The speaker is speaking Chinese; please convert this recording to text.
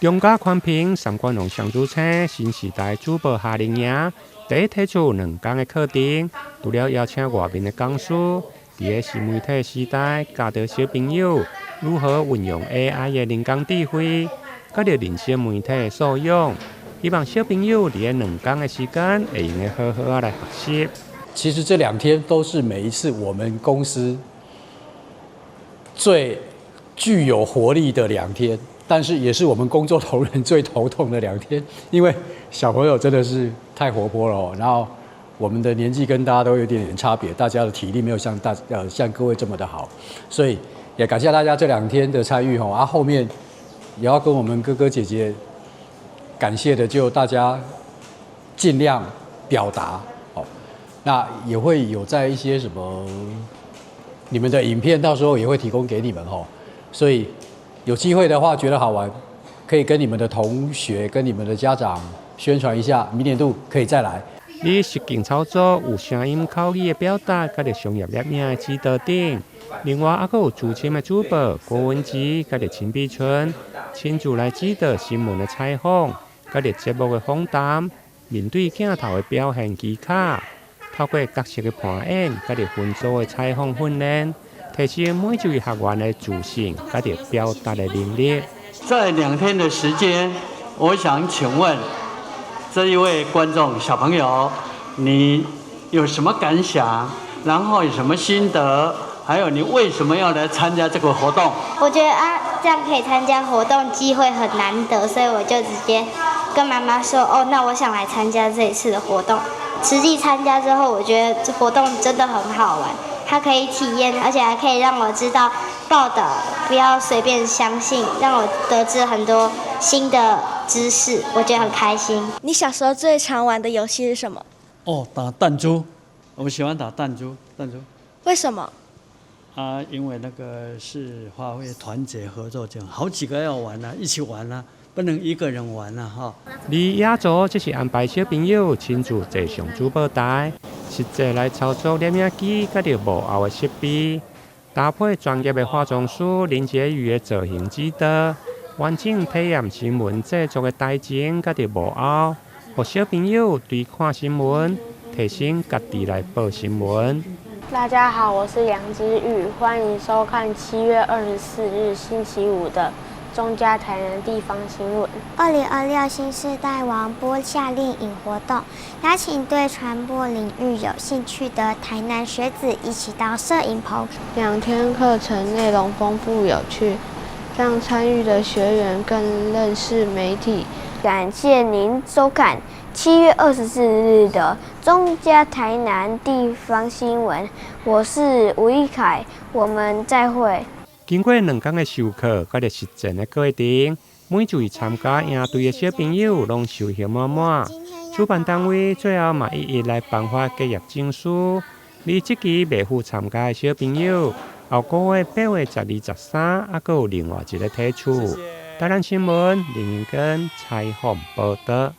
中嘉寬屏三觀農雙主稱新時代主播夏玲瑩第一提出2天的課程，除了邀請外面的講師，在新媒體時代教導小朋友如何運用 AI 的人工智慧，佮着人性媒體素養，希望小朋友在2天的時間會用好好來學習。其實這2天都是每一次我們公司最具有活力的2天。但是也是我們工作同仁最頭痛的2天，因為小朋友真的是太活潑了，然後我們的年紀跟大家都有點差別，大家的體力沒有像各位這麼的好，所以也感謝大家這2天的參與吼，後面也要跟我們哥哥姐姐感謝的，就大家盡量表達，那也會有在一些什麼你們的影片，到時候也會提供給你們吼，所以。有機會的話，覺得好玩，可以跟你們的同學、跟你們的家長宣傳一下，明年度可以再來。你實景操作有聲音口語的表達，佮着商業列名的指導等。另外，還有資深的主播郭文吉，佮着陳碧春親自來指導新聞的採訪，佮着節目的訪談，面對鏡頭的表現技巧，透過角色的扮演，佮着分組的採訪訓練。提升每一位學員的自信，佮着表達的能力。在2天的時間，我想請問這一位觀眾小朋友，你有什麼感想？然後有什麼心得？還有你為什麼要來參加這個活動？我覺得這樣可以參加活動機會很難得，所以我就直接跟媽媽說，哦，那我想來參加這一次的活動。實際參加之後，我覺得這活動真的很好玩。它可以體驗，而且還可以讓我知道報道不要隨便相信，讓我得知很多新的知識，我覺得很開心。你小時候最常玩的遊戲是什麼？打彈珠，我們喜歡打彈珠。為什麼？因為那個是發揮團結合作，這樣好幾個要玩一起玩不能一個人玩哈。而亞洲只是安排小朋友親自坐上主播台。實際來操作攝影機，佮着幕後的設備，搭配專業的化妝師林潔瑜的造型指導，完整體驗新聞製作的台前，佮着幕後，讓小朋友對看新聞提升家己來報新聞。大家好，我是楊之玉，歡迎收看7月24日星期五的中嘉台南地方新聞。2026新世代王播夏令營活動，邀請對傳播領域有興趣的台南學子一起到攝影棚。2天課程內容豐富有趣，讓參與的學員更認識媒體。感謝您收看7月24日的中嘉台南地方新聞，我是吳一凱，我們再會。經過2天的授課，佮着實踐的過程，每一位參加營隊的小朋友攏收穫滿滿。主辦單位最後嘛一一來頒發結業證書。而這期未赴參加的小朋友，後個月8月12、13，還有另外一個提出。台南新聞林英根採訪報道。